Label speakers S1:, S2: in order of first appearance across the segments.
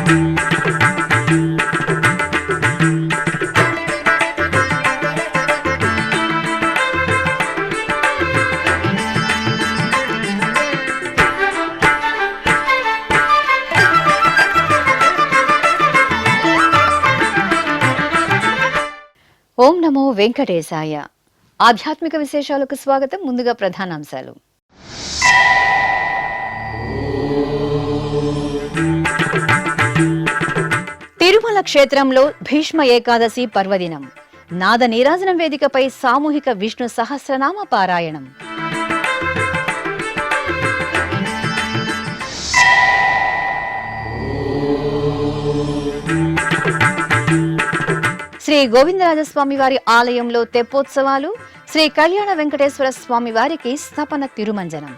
S1: ఓం నమో వెంకటేశాయ. ఆధ్యాత్మిక విశేషాలకు స్వాగతం. ముందుగా ప్రధానాంశాలు. తిరుమల క్షేత్రంలో భీష్మ ఏకాదశి పర్వదినం. నాద నీరాజనం వేదికపై సామూహిక విష్ణు సహస్రనామ పారాయణం. శ్రీ గోవిందరాజస్వామి వారి ఆలయంలో తెప్పోత్సవాలు. శ్రీ కళ్యాణ వెంకటేశ్వర స్వామి వారికి స్థపన తిరుమంజనం.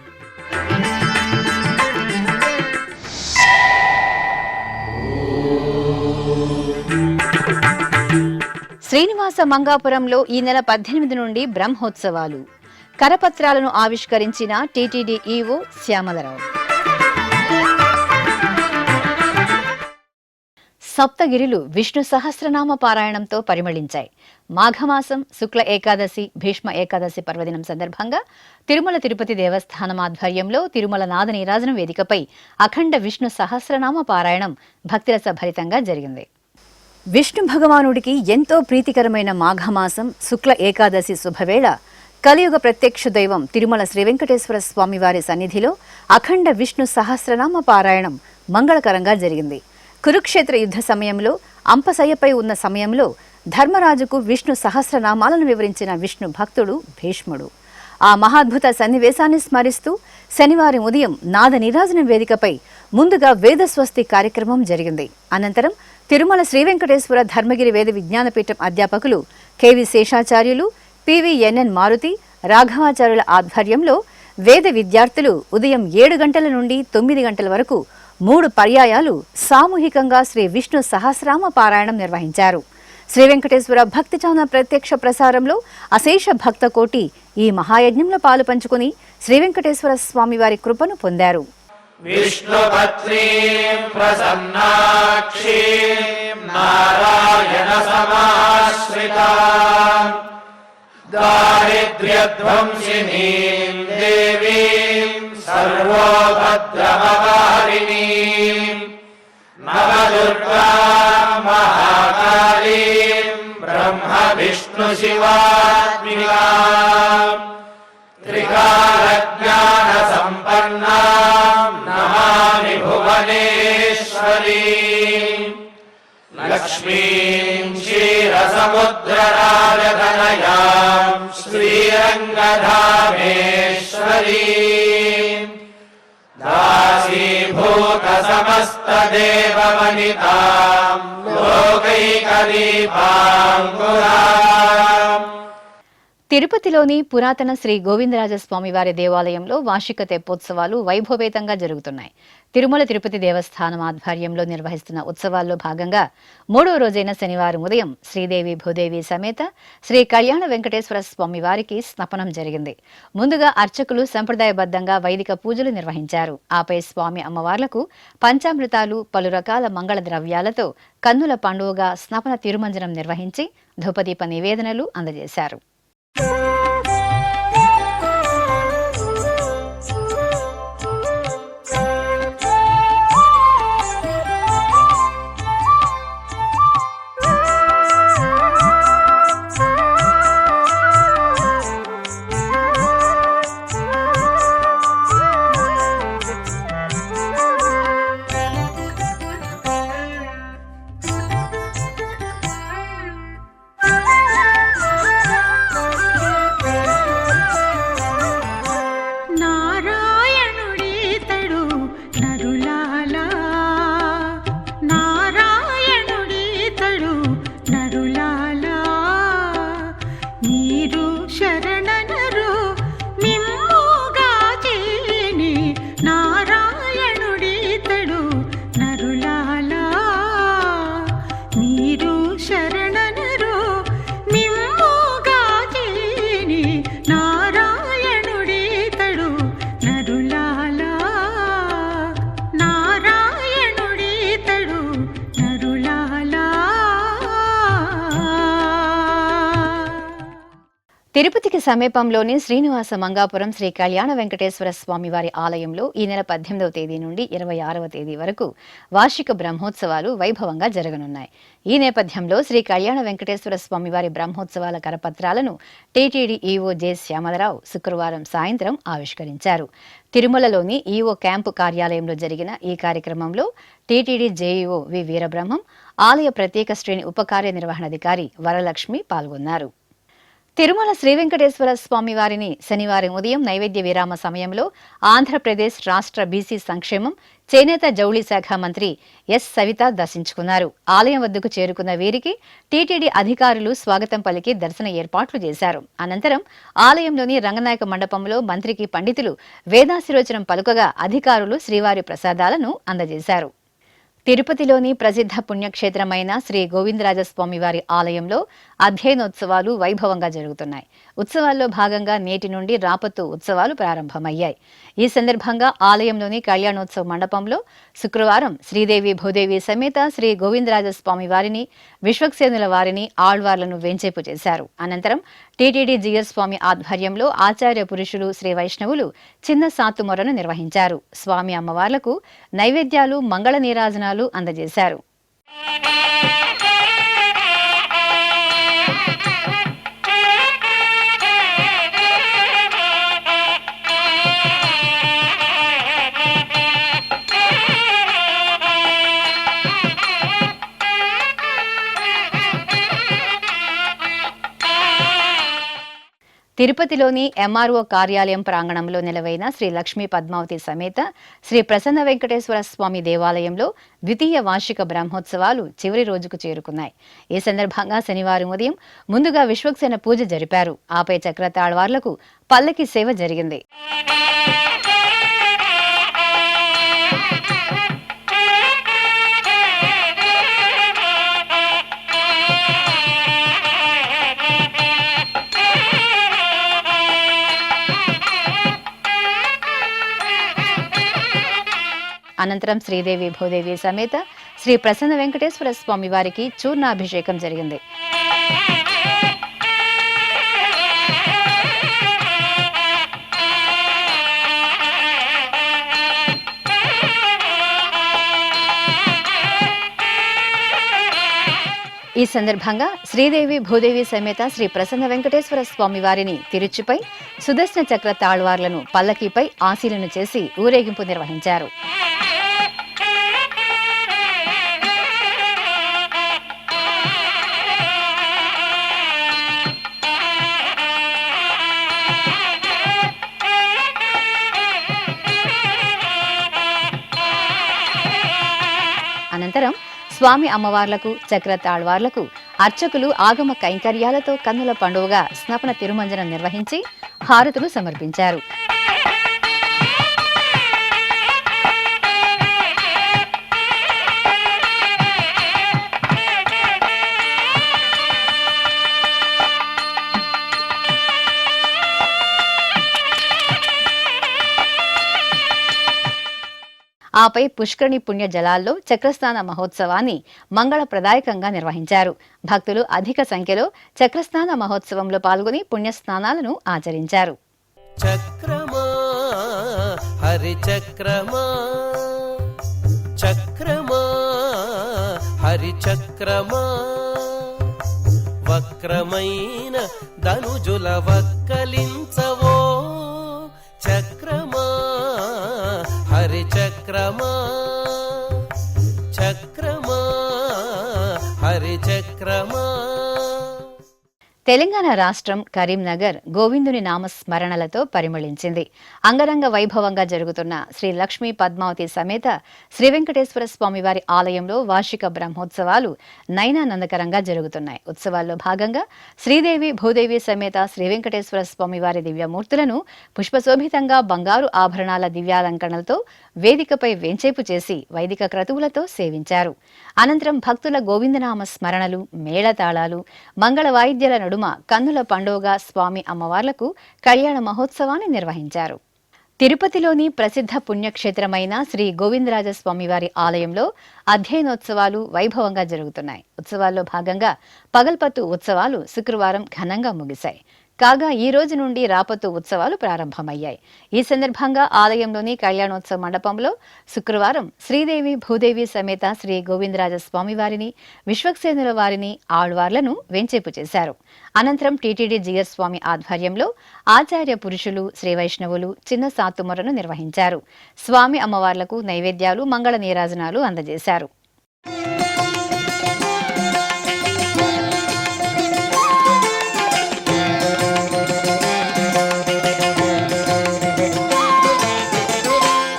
S1: శ్రీనివాస మంగాపురంలో ఈ నెల 18 నుండి బ్రహ్మోత్సవాలు. కరపత్రాలను ఆవిష్కరించిన టీటీడీ ఈవో శ్యామలరావు. సప్తగిరులు విష్ణు సహస్రనామ పారాయణంతో పరిమళించాయి. మాఘమాసం శుక్ల ఏకాదశి భీష్మ ఏకాదశి పర్వదినం సందర్భంగా తిరుమల తిరుపతి దేవస్థానం ఆధ్వర్యంలో తిరుమల నాద నీరాజనం వేదికపై అఖండ విష్ణు సహస్రనామ పారాయణం భక్తిరస భరితంగా జరిగింది. విష్ణు భగవానుడికి ఎంతో ప్రీతికరమైన మాఘమాసం శుక్ల ఏకాదశి శుభవేళ కలియుగ ప్రత్యక్ష దైవం తిరుమల శ్రీ వెంకటేశ్వర స్వామి వారి సన్నిధిలో అఖండ విష్ణు సహస్రనామ పారాయణం మంగళకరంగా జరిగింది. కురుక్షేత్ర యుద్ధ సమయంలో అంపశయ్యపై ఉన్న సమయంలో ధర్మరాజుకు విష్ణు సహస్రనామాలను వివరించిన విష్ణు భక్తుడు భీష్ముడు. ఆ మహాద్భుత సన్నివేశాన్ని స్మరిస్తూ శనివారం ఉదయం నాద నీరాజనం వేదికపై ముందుగా వేదస్వస్తి కార్యక్రమం జరిగింది. అనంతరం తిరుమల శ్రీ వెంకటేశ్వర ధర్మగిరి వేద విజ్ఞానపీఠం అధ్యాపకులు కెవి శేషాచార్యులు, పివిఎన్ఎన్ మారుతి, రాఘవాచార్యుల ఆధ్వర్యంలో వేద విద్యార్థులు ఉదయం 7 గంటల నుండి 9 గంటల వరకు 3 పర్యాయాలు సామూహికంగా శ్రీ విష్ణు సహస్రనామ పారాయణం నిర్వహించారు. శ్రీ వెంకటేశ్వర భక్తి ఛానల్ ప్రత్యక్ష ప్రసారంలో అశేష భక్త కోటి ఈ మహాయజ్ఞంలో పాలు పంచుకుని శ్రీ వెంకటేశ్వర స్వామి వారి కృపను పొందారు.
S2: సర్వోపద్రవహారిణీం నవదుర్గాం మహాకాళీం బ్రహ్మ విష్ణు శివాత్మికాం త్రికాలజ్ఞాన సంపన్నాం నమామి భువనేశ్వరీం లక్ష్మీం క్షీరసముద్రరాజతనయాం శ్రీరంగధామేశ్వరీం దాసీభూత సమస్త దేవవనితాం లోకైకదీపాంకురాం.
S1: తిరుపతిలోని పురాతన శ్రీ గోవిందరాజస్వామి వారి దేవాలయంలో వార్షిక తెప్పోత్సవాలు వైభవేతంగా జరుగుతున్నాయి. తిరుమల తిరుపతి దేవస్థానం ఆధ్వర్యంలో నిర్వహిస్తున్న ఉత్సవాల్లో భాగంగా 3వ రోజైన శనివారం ఉదయం శ్రీదేవి భూదేవి సమేత శ్రీ కళ్యాణ వెంకటేశ్వర స్వామి వారికి స్నపనం జరిగింది. ముందుగా అర్చకులు సంప్రదాయబద్ధంగా వైదిక పూజలు నిర్వహించారు. ఆపై స్వామి అమ్మవార్లకు పంచామృతాలు, పలు రకాల మంగళ ద్రవ్యాలతో కన్నుల పండుగగా స్నపన తిరుమంజనం నిర్వహించి ధూపదీప నివేదనలు అందజేశారు. తిరుపతికి సమీపంలోని శ్రీనివాస మంగాపురం శ్రీ కళ్యాణ వెంకటేశ్వర స్వామి వారి ఆలయంలో ఈ నెల 18వ తేదీ నుండి 26వ తేదీ వరకు వార్షిక బ్రహ్మోత్సవాలు వైభవంగా జరగనున్నాయి. ఈ నేపథ్యంలో శ్రీ కళ్యాణ వెంకటేశ్వర స్వామి వారి బ్రహ్మోత్సవాల కరపత్రాలను టీటీడీ ఈవో జె శ్యామలరావు శుక్రవారం సాయంత్రం ఆవిష్కరించారు. తిరుమలలోని ఈవో క్యాంపు కార్యాలయంలో జరిగిన ఈ కార్యక్రమంలో టీటీడీ జేఈఓ వి వీరబ్రహ్మం, ఆలయ ప్రత్యేక శ్రేణి ఉప కార్యనిర్వహణాధికారి వరలక్ష్మి పాల్గొన్నారు. తిరుమల శ్రీ వెంకటేశ్వర స్వామి వారిని శనివారం ఉదయం నైవేద్య విరామ సమయంలో ఆంధ్రప్రదేశ్ రాష్ట్ర బీసీ సంక్షేమం, చేనేత జౌళి శాఖ మంత్రి ఎస్ సవిత దర్శించుకున్నారు. ఆలయం వద్దకు చేరుకున్న వీరికి టీటీడీ అధికారులు స్వాగతం పలికి దర్శన ఏర్పాట్లు చేశారు. అనంతరం ఆలయంలోని రంగనాయక మండపంలో మంత్రికి పండితులు వేదాశీర్వచనం పలుకగా అధికారులు శ్రీవారి ప్రసాదాలను అందజేశారు. తిరుపతిలోని ప్రసిద్ధ పుణ్యక్షేత్రమైన శ్రీ గోవిందరాజస్వామి వారి ఆలయంలో అధ్యయనోత్సవాలు వైభవంగా జరుగుతున్నాయి. ఉత్సవాల్లో భాగంగా నేటి నుండి రాపత్తు ఉత్సవాలు ప్రారంభమయ్యాయి. ఈ సందర్భంగా ఆలయంలోని కళ్యాణోత్సవ మండపంలో శుక్రవారం శ్రీదేవి భూదేవి సమేత శ్రీ గోవిందరాజస్వామి వారిని, విశ్వక్సేనుల వారిని, ఆళ్వార్లను వేంచేపు చేశారు. అనంతరం టీటీడీ జీఎస్ స్వామి ఆధ్వర్యంలో ఆచార్య పురుషులు శ్రీ వైష్ణవులు చిన్న సాతుమొరను నిర్వహించారు. స్వామి అమ్మవార్లకు నైవేద్యాలు, మంగళ నీరాజనాలు అందజేశారు. తిరుపతిలోని ఎంఆర్ఓ కార్యాలయం ప్రాంగణంలో నిలవైన శ్రీ లక్ష్మీ పద్మావతి సమేత శ్రీ ప్రసన్న వెంకటేశ్వర స్వామి దేవాలయంలో ద్వితీయ వార్షిక బ్రహ్మోత్సవాలు చివరి రోజుకు చేరుకున్నాయి. ఈ సందర్భంగా శనివారం ఉదయం ముందుగా విశ్వక్సేన పూజ జరిపారు. ఆపై చక్రతాళ్వార్లకు పల్లకి సేవ జరిగింది. అనంతరం శ్రీదేవి భూదేవి సమేత శ్రీ ప్రసన్న వెంకటేశ్వర స్వామి వారికి చూర్ణాభిషేకం జరిగింది. ఈ సందర్భంగా శ్రీదేవి భూదేవి సమేత శ్రీ ప్రసన్న వెంకటేశ్వర స్వామి వారిని తిరుచిపై సుదర్శన చక్ర తాళ్వార్లను పల్లకీపై ఆశీలను చేసి ఊరేగింపు నిర్వహించారు. అనంతరం స్వామి అమ్మవార్లకు, చక్ర తాళ్వార్లకు అర్చకులు ఆగమ కైంకర్యాలతో కన్నుల పండుగగా స్నపన తిరుమంజనం నిర్వహించి హారతులు సమర్పించారు. ఆపై పుష్కరిణి పుణ్య జలాల్లో చక్రస్నాన మహోత్సవాన్ని మంగళప్రదాయకంగా నిర్వహించారు. భక్తులు అధిక సంఖ్యలో చక్రస్నాన మహోత్సవంలో పాల్గొని పుణ్యస్నానాలను ఆచరించారు.
S3: చక్రమా హరి చక్రమా, చక్రమా హరి చక్రమా, వక్రమైన ధనుజుల వక్కలించవో చక్రమా హరి చక్రమా, చక్రమా హరి చక్రమా.
S1: తెలంగాణ రాష్ట్రం కరీంనగర్ గోవిందుని నామస్మరణలతో పరిమళించింది. అంగరంగ వైభవంగా జరుగుతున్న శ్రీ లక్ష్మీ పద్మావతి సమేత శ్రీ వెంకటేశ్వర స్వామి వారి ఆలయంలో వార్షిక బ్రహ్మోత్సవాలు నయనానందకరంగా జరుగుతున్నాయి. ఉత్సవాల్లో భాగంగా శ్రీదేవి భూదేవి సమేత శ్రీ వెంకటేశ్వర స్వామి వారి దివ్యమూర్తులను పుష్పశోభితంగా బంగారు ఆభరణాల దివ్యాలంకరణలతో వేదికపై వేంచేపు చేసి వైదిక క్రతువులతో సేవించారు. అనంతరం భక్తుల గోవిందనామ స్మరణలు, మేళతాళాలు, మంగళ వాయిద్యాల నడుమ కన్నుల పండుగగా స్వామి అమ్మవార్లకు కళ్యాణ మహోత్సవాన్ని నిర్వహించారు. తిరుపతిలోని ప్రసిద్ధ పుణ్యక్షేత్రమైన శ్రీ గోవిందరాజస్వామి వారి ఆలయంలో అధ్యయనోత్సవాలు వైభవంగా జరుగుతున్నాయి. ఉత్సవాల్లో భాగంగా పగల్పత్తు ఉత్సవాలు శుక్రవారం ఘనంగా ముగిశాయి. కాగా ఈ రోజు నుండి రాపత్తు ఉత్సవాలు ప్రారంభమయ్యాయి. ఈ సందర్భంగా ఆలయంలోని కళ్యాణోత్సవ మండపంలో శుక్రవారం శ్రీదేవి భూదేవి సమేత శ్రీ గోవిందరాజ స్వామివారిని, విశ్వక్సేనుల వారిని, ఆళ్వార్లను వెంచేపు చేశారు. అనంతరం టీటీడీ జీఎస్ స్వామి ఆధ్వర్యంలో ఆచార్య పురుషులు, శ్రీ వైష్ణవులు చిన్న సాతుమరను నిర్వహించారు. స్వామి అమ్మవార్లకు నైవేద్యాలు, మంగళ నీరాజనాలు అందజేశారు.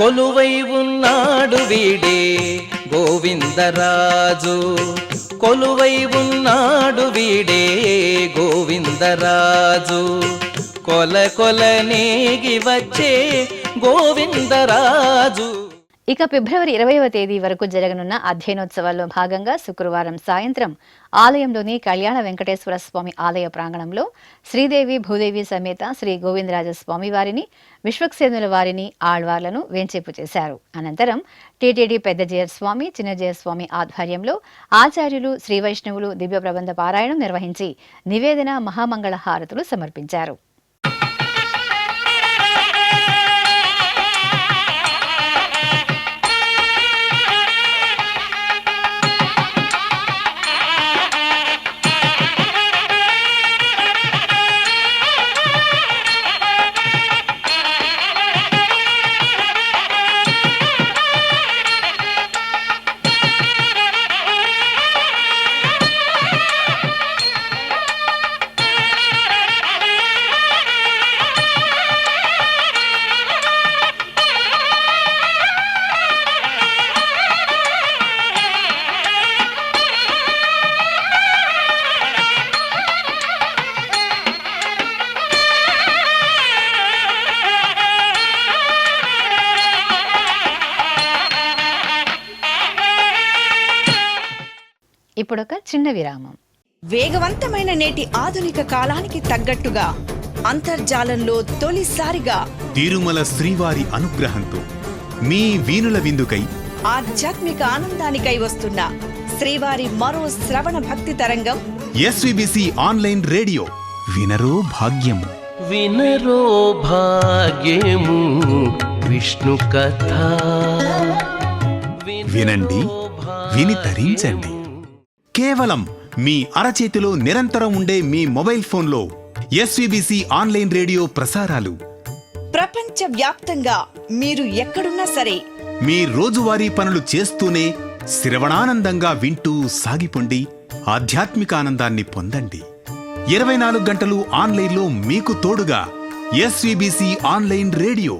S3: కొలువై ఉన్నాడు వీడే గోవిందరాజు, కొలువై ఉన్నాడు వీడే గోవిందరాజు, కొల కొల నేగి వచ్చే గోవిందరాజు.
S1: ఇక ఫిబ్రవరి 20వ తేదీ వరకు జరగనున్న అధ్యయనోత్సవాల్లో భాగంగా శుక్రవారం సాయంత్రం ఆలయంలోని కళ్యాణ వెంకటేశ్వర స్వామి ఆలయ ప్రాంగణంలో శ్రీదేవి భూదేవి సమేత శ్రీ గోవిందరాజ స్వామివారిని, విశ్వక్సేనుల వారిని, ఆళ్వార్లను వేంచేపు చేశారు. అనంతరం టీటీడీ పెద్ద జయస్వామి, చిన్న జయస్వామి ఆధ్వర్యంలో ఆచార్యులు, శ్రీ వైష్ణవులు దివ్య ప్రబంధ పారాయణం నిర్వహించి నివేదన, మహామంగళ హారతులు సమర్పించారు. ఇప్పుడొక చిన్న విరామం.
S4: వేగవంతమైన నేటి ఆధునిక కాలానికి తగ్గట్టుగా అంతర్జాలంలో తొలిసారిగా
S5: తిరుమల శ్రీవారి అనుగ్రహంతో మీ వీణుల విందుకై
S4: ఆధ్యాత్మిక ఆనందానికై వస్తున్న శ్రీవారి మరో శ్రవణ భక్తి తరంగం
S5: ఎస్విబిసి ఆన్లైన్ రేడియో. వినరో భాగ్యము,
S3: వినరో భాగ్యము విష్ణు కథ.
S5: వినండి, విని తరించండి. కేవలం మీ అరచేతిలో నిరంతరం ఉండే మీ మొబైల్ ఫోన్లో ఎస్విబిసి ఆన్లైన్ రేడియో ప్రసారాలు
S4: ప్రపంచ వ్యాప్తంగా మీరు ఎక్కడున్నా సరే
S5: మీ రోజువారీ పనులు చేస్తూనే శ్రవణానందంగా వింటూ సాగిపోండి, ఆధ్యాత్మిక ఆనందాన్ని పొందండి. 24 గంటలు ఆన్లైన్లో మీకు తోడుగా ఎస్విబిసి ఆన్లైన్ రేడియో.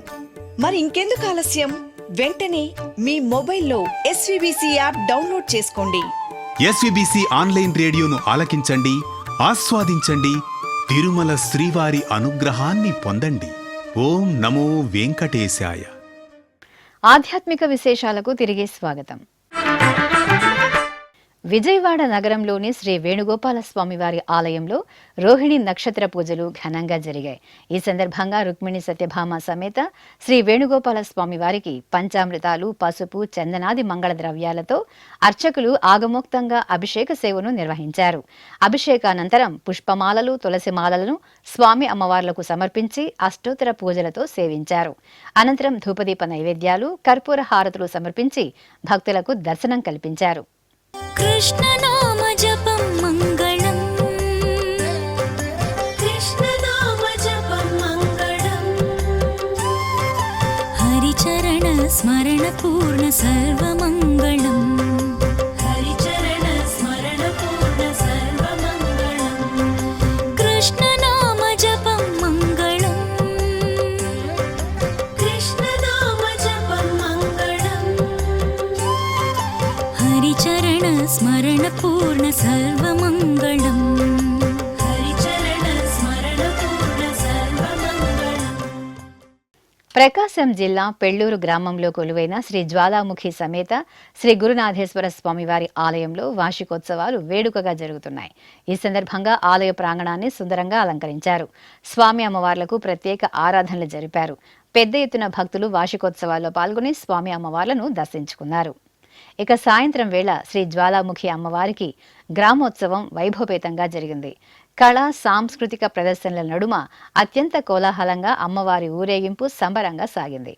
S4: మరి ఇంకెందుకు ఆలస్యం? వెంటనే మీ మొబైల్లో ఎస్విబిసి యాప్ డౌన్లోడ్ చేసుకోండి.
S5: ఎస్విబిసి ఆన్లైన్ రేడియోను ఆలకించండి, ఆస్వాదించండి, తిరుమల శ్రీవారి అనుగ్రహాన్ని పొందండి. ఓం నమో వెంకటేశాయ.
S1: ఆధ్యాత్మిక విశేషాలకు తిరిగి స్వాగతం. విజయవాడ నగరంలోని శ్రీ వేణుగోపాల స్వామివారి ఆలయంలో రోహిణి నక్షత్ర పూజలు ఘనంగా జరిగాయి. ఈ సందర్భంగా రుక్మిణి సత్యభామ సమేత శ్రీ వేణుగోపాల స్వామివారికి పంచామృతాలు, పసుపు, చందనాది మంగళ ద్రవ్యాలతో అర్చకులు ఆగమోక్తంగా అభిషేక సేవను నిర్వహించారు. అభిషేకానంతరం పుష్పమాలలు, తులసి మాలలను స్వామి అమ్మవార్లకు సమర్పించి అష్టోత్తర పూజలతో సేవించారు. అనంతరం ధూపదీప నైవేద్యాలు, కర్పూర హారతులు సమర్పించి భక్తులకు దర్శనం కల్పించారు.
S6: కృష్ణనామ జపం మంగళం, కృష్ణనామ జపం మంగళం, హరిచరణ స్మరణ పూర్ణ సర్వమంగళం, హరిచరణ స్మరణ పూర్ణ సర్వమంగళం, కృష్ణనామ జపం మంగళం, కృష్ణనామ జపం మంగళం, హరిచరణ స్మరణ పూర్ణ సర్వమంగళం, హరిచరణ స్మరణ పూర్ణ సర్వమంగళం.
S1: ప్రకాశం జిల్లా పెళ్లూరు గ్రామంలో కొలువైన శ్రీ జ్వాలాముఖి సమేత శ్రీ గురునాథేశ్వర స్వామివారి ఆలయంలో వార్షికోత్సవాలు వేడుకగా జరుగుతున్నాయి. ఈ సందర్భంగా ఆలయ ప్రాంగణాన్ని సుందరంగా అలంకరించారు. స్వామి అమ్మవార్లకు ప్రత్యేక ఆరాధనలు జరిపారు. పెద్ద ఎత్తున భక్తులు వార్షికోత్సవాల్లో పాల్గొని స్వామి అమ్మవార్లను దర్శించుకున్నారు. ఇక సాయంత్రం వేళ శ్రీ జ్వాలాముఖి అమ్మవారికి గ్రామోత్సవం వైభవపేతంగా జరిగింది. కళా సాంస్కృతిక ప్రదర్శనల నడుమ అత్యంత కోలాహలంగా అమ్మవారి ఊరేగింపు సంబరంగా సాగింది.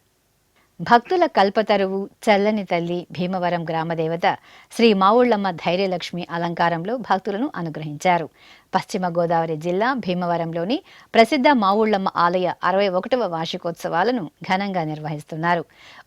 S1: భక్తుల కల్పతరువు చల్లని తల్లి భీమవరం గ్రామదేవత శ్రీ మావుళ్లమ్మ ధైర్యలక్ష్మి అలంకారంలో భక్తులను అనుగ్రహించారు. పశ్చిమ గోదావరి జిల్లా భీమవరంలోని ప్రసిద్ధ మావుళ్లమ్మ ఆలయ 61వ వార్షికోత్సవాలను ఘనంగా నిర్వహిస్తున్నారు.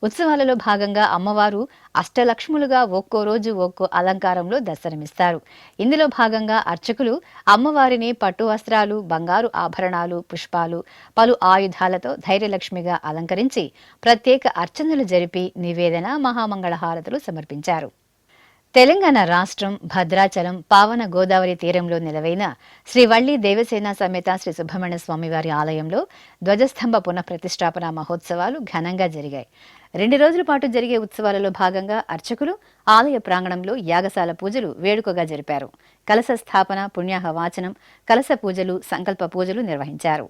S1: ఉత్సవాలలో భాగంగా అమ్మవారు అష్టలక్ష్ములుగా ఒక్కో రోజు ఒక్కో అలంకారంలో దర్శనమిస్తారు. ఇందులో భాగంగా అర్చకులు అమ్మవారిని పట్టు వస్త్రాలు, బంగారు ఆభరణాలు, పుష్పాలు, పలు ఆయుధాలతో ధైర్యలక్ష్మిగా అలంకరించి ప్రత్యేక అర్చనలు జరిపి నివేదన, మహామంగళహారతులు సమర్పించారు. తెలంగాణ రాష్ట్రం భద్రాచలం పావన గోదావరి తీరంలో నిలవైన శ్రీ వల్లి దేవసేన సమేత శ్రీ సుబ్రహ్మణ్య స్వామివారి ఆలయంలో ధ్వజస్తంభ పునఃప్రతిష్ఠాపన మహోత్సవాలు ఘనంగా జరిగాయి. 2 రోజుల పాటు జరిగే ఉత్సవాలలో భాగంగా అర్చకులు ఆలయ ప్రాంగణంలో యాగశాల పూజలు వేడుకగా జరిపారు. కలశ స్థాపన, పుణ్యాహ వాచనం, కలశ పూజలు, సంకల్ప పూజలు నిర్వహించారు.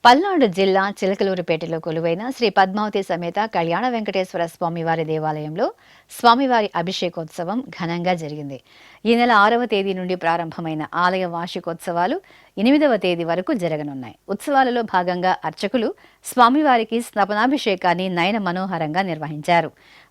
S1: పల్నాడు జిల్లా చిలకలూరుపేటలో కొలువైన శ్రీ పద్మావతి సమేత కళ్యాణ వెంకటేశ్వర స్వామివారి దేవాలయంలో స్వామివారి అభిషేకోత్సవం ఘనంగా జరిగింది. ఈ నెల 6వ తేదీ నుండి ప్రారంభమైన ఆలయ వార్షికోత్సవాలు 8వ తేదీ వరకు జరగనున్నాయి. ఉత్సవాలలో భాగంగా అర్చకులు స్వామివారికి స్నపనాభిషేకాన్ని నయన మనోహరంగా నిర్వహించారు.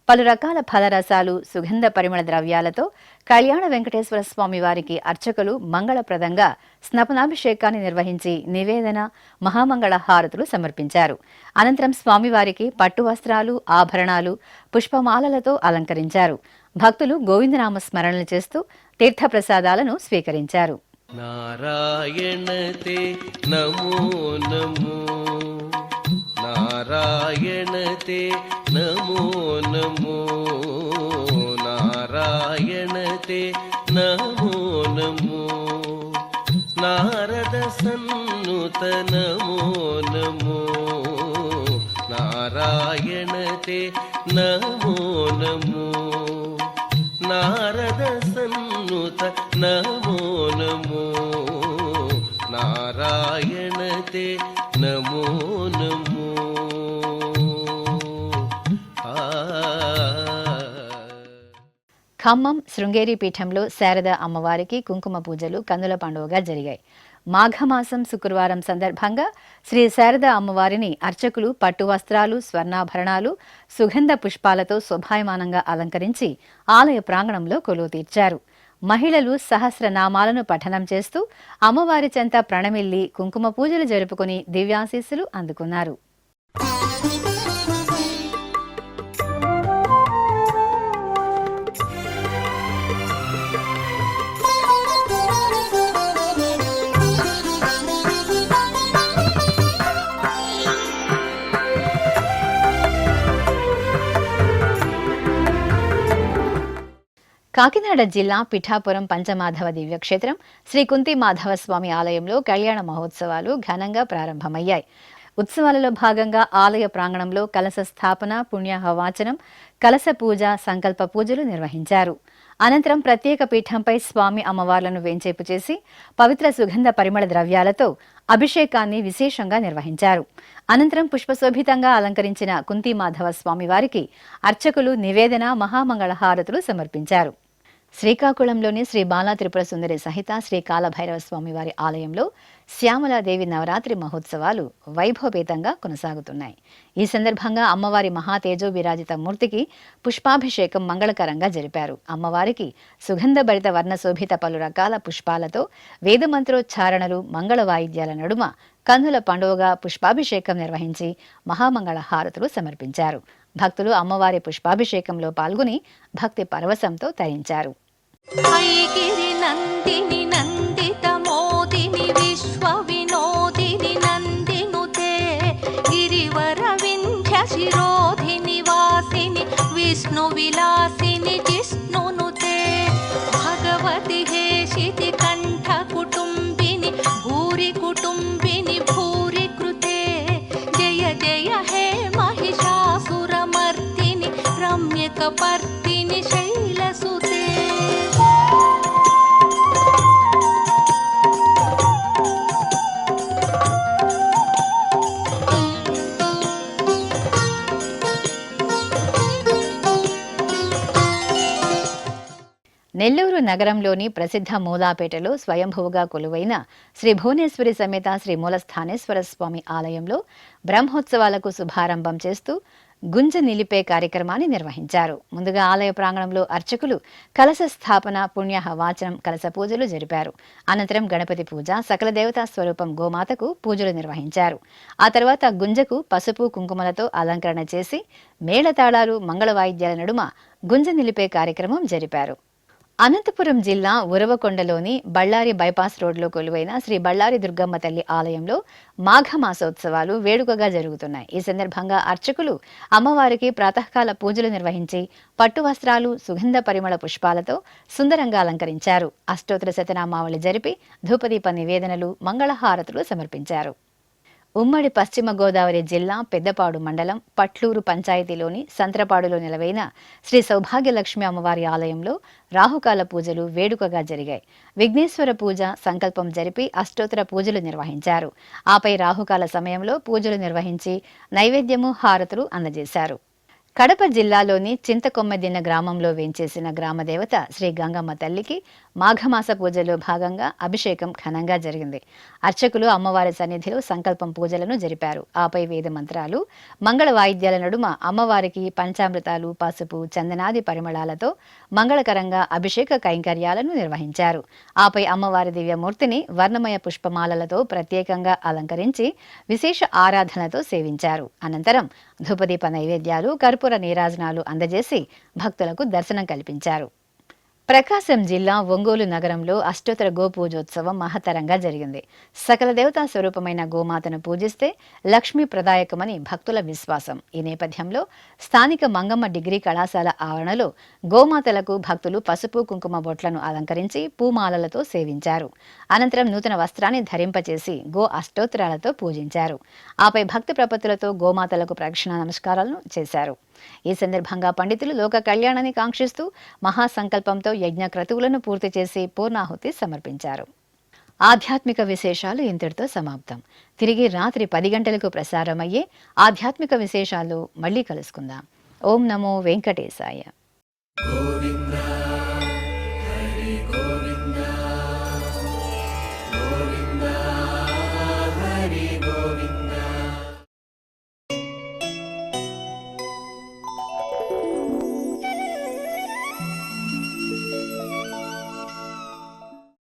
S1: పలు రకాల ఫలరసాలు, సుగంధ పరిమళ ద్రవ్యాలతో కళ్యాణ వెంకటేశ్వర స్వామి వారికి అర్చకులు మంగళప్రదంగా స్నపనాభిషేకాన్ని నిర్వహించి నివేదన, మహామంగళ హారతులు సమర్పించారు. అనంతరం స్వామివారికి పట్టు వస్త్రాలు, ఆభరణాలు, పుష్పమాలలతో అలంకరించారు. భక్తులు గోవిందనామ స్మరణలు చేస్తూ తీర్థప్రసాదాలను స్వీకరించారు.
S3: నారాయణతే నమో నమో, నారాయణతే నమో నమో, నారాయణతే నమో నమో, నారద సన్నుత నమో నమో, నారాయణతే నమో నమో, నారద సన్నుత నమో నమో, నారాయణతే నమో నమో.
S1: ఖమ్మం శృంగేరి పీఠంలో శారద అమ్మవారికి కుంకుమ పూజలు కన్నుల పండుగగా జరిగాయి. మాఘమాసం శుక్రవారం సందర్భంగా శ్రీ శారద అమ్మవారిని అర్చకులు పట్టు వస్త్రాలు, స్వర్ణాభరణాలు, సుగంధ పుష్పాలతో శోభాయమానంగా అలంకరించి ఆలయ ప్రాంగణంలో కొలువు తీర్చారు. మహిళలు సహస్రనామాలను పఠనం చేస్తూ అమ్మవారి చెంత ప్రణమిల్లి కుంకుమ పూజలు జరుపుకుని దివ్యాశీస్సులు అందుకున్నారు. కాకినాడ జిల్లా పిఠాపురం పంచమాధవ దివ్యక్షేత్రం శ్రీ కుంతి మాధవ స్వామి ఆలయంలో కళ్యాణ మహోత్సవాలు ఘనంగా ప్రారంభమయ్యాయి. ఉత్సవాలలో భాగంగా ఆలయ ప్రాంగణంలో కలశ స్థాపన, పుణ్యాహవాచనం, కలశ పూజ, సంకల్ప పూజలు నిర్వహించారు. అనంతరం ప్రత్యేక పీఠంపై స్వామి అమ్మవార్లను వేంచేపు చేసి పవిత్ర సుగంధ పరిమళ ద్రవ్యాలతో అభిషేకాన్ని విశేషంగా నిర్వహించారు. అనంతరం పుష్పశోభితంగా అలంకరించిన కుంతి మాధవ స్వామివారికి అర్చకులు నివేదన, మహామంగళహారతులు సమర్పించారు. శ్రీకాకుళంలోని శ్రీ బాలా త్రిపుర సుందరి సహిత శ్రీ కాలభైరవ స్వామివారి ఆలయంలో శ్యామలాదేవి నవరాత్రి మహోత్సవాలు వైభవపేతంగా కొనసాగుతున్నాయి. ఈ సందర్భంగా అమ్మవారి మహాతేజో విరాజిత మూర్తికి పుష్పాభిషేకం మంగళకరంగా జరిపారు. అమ్మవారికి సుగంధభరిత వర్ణశోభిత పలు రకాల పుష్పాలతో వేదమంత్రోచ్చారణలు, మంగళ వాయిద్యాల నడుమ కన్నుల పండుగగా పుష్పాభిషేకం నిర్వహించి మహామంగళ హారతులు సమర్పించారు. భక్తులు అమ్మవారి పుష్పాభిషేకంలో పాల్గొని భక్తి పరవశంతో తరించారు.
S6: ఐగిరి నందిని నందిత మోదిని విశ్వ వినోదిని నందినుతే గిరివర వింధ్య శిరోధిని వాసిని విష్ణు విలాసిని జిష్ణునుతే భగవతి इति कण्ठकुटुम्बिनि भूरि कुटुम्बिनि भूरि कृते जय जय हे महिषासुरमर्दिनि रम्यकपर्दिनि शैलसुते
S1: నెల్లూరు నగరంలోని ప్రసిద్ధ మూలాపేటలో స్వయంభువుగా కొలువైన శ్రీ భువనేశ్వరి సమేత శ్రీ మూలస్థానేశ్వర స్వామి ఆలయంలో బ్రహ్మోత్సవాలకు శుభారంభం చేస్తూ గుంజ నిలిపే కార్యక్రమాన్ని నిర్వహించారు. ముందుగా ఆలయ ప్రాంగణంలో అర్చకులు కలశ స్థాపన, పుణ్యాహ వాచనం, కలశ పూజలు జరిపారు. అనంతరం గణపతి పూజ, సకల దేవతా స్వరూపం గోమాతకు పూజలు నిర్వహించారు. ఆ తర్వాత గుంజకు పసుపు కుంకుమలతో అలంకరణ చేసి మేళతాళాలు, మంగళ వాయిద్యాల నడుమ గుంజ నిలిపే కార్యక్రమం జరిపారు. అనంతపురం జిల్లా ఉరవకొండలోని బళ్ళారి బైపాస్ రోడ్లో కొలువైన శ్రీ బళ్ళారి దుర్గమ్మ తల్లి ఆలయంలో మాఘమాసోత్సవాలు వేడుకగా జరుగుతున్నాయి. ఈ సందర్భంగా అర్చకులు అమ్మవారికి ప్రాతకాల పూజలు నిర్వహించి పట్టు వస్త్రాలు, సుగంధ పరిమళ పుష్పాలతో సుందరంగా అలంకరించారు. అష్టోత్తర శతనామావళి జరిపి ధూపదీప నివేదనలు, మంగళహారతులు సమర్పించారు. ఉమ్మడి పశ్చిమ గోదావరి జిల్లా పెద్దపాడు మండలం పట్లూరు పంచాయతీలోని సంత్రపాడులో నెలవైన శ్రీ సౌభాగ్యలక్ష్మి అమ్మవారి ఆలయంలో రాహుకాల పూజలు వేడుకగా జరిగాయి. విఘ్నేశ్వర పూజ, సంకల్పం జరిపి అష్టోత్తర పూజలు నిర్వహించారు. ఆపై రాహుకాల సమయంలో పూజలు నిర్వహించి నైవేద్యము, హారతులు అందజేశారు. కడప జిల్లాలోని చింతకొమ్మెదిన్న గ్రామంలో వేంచేసిన గ్రామదేవత శ్రీ గంగమ్మ తల్లికి మాఘమాస పూజలో భాగంగా అభిషేకం ఘనంగా జరిగింది. అర్చకులు అమ్మవారి సన్నిధిలో సంకల్పం పూజలను జరిపారు. ఆపై వేద మంత్రాలు, మంగళ వాయిద్యాల నడుమ అమ్మవారికి పంచామృతాలు, పసుపు, చందనాది పరిమళాలతో మంగళకరంగా అభిషేక కైంకర్యాలను నిర్వహించారు. ఆపై అమ్మవారి దివ్యమూర్తిని వర్ణమయ పుష్పమాలలతో ప్రత్యేకంగా అలంకరించి విశేష ఆరాధనతో సేవించారు. అనంతరం ధూపదీప నైవేద్యాలు, కర్పూర నీరాజనాలు అందజేసి భక్తులకు దర్శనం కల్పించారు. ప్రకాశం జిల్లా ఒంగోలు నగరంలో అష్టోత్తర గోపూజోత్సవం మహత్తరంగా జరిగింది. సకల దేవతా స్వరూపమైన గోమాతను పూజిస్తే లక్ష్మీ ప్రదాయకమని భక్తుల విశ్వాసం. ఈ నేపథ్యంలో స్థానిక మంగమ్మ డిగ్రీ కళాశాల ఆవరణలో గోమాతలకు భక్తులు పసుపు, కుంకుమ బొట్లను అలంకరించి పూమాలలతో సేవించారు. అనంతరం నూతన వస్త్రాన్ని ధరింపచేసి గో అష్టోత్తరాలతో పూజించారు. ఆపై భక్తి ప్రపత్తులతో గోమాతలకు ప్రదక్షిణ నమస్కారాలను చేశారు. ఈ సందర్భంగా పండితులు లోక కళ్యాణాన్ని కాంక్షిస్తూ మహాసంకల్పంతో యజ్ఞ క్రతువులను పూర్తి చేసి పూర్ణాహుతి సమర్పించారు. ఆధ్యాత్మిక విశేషాలు ఇంతటితో సమాప్తం. తిరిగి రాత్రి 10 గంటలకు ప్రసారమయ్యే ఆధ్యాత్మిక విశేషాలు మళ్ళీ కలుసుకుందాం. ఓం నమో వెంకటేశాయ.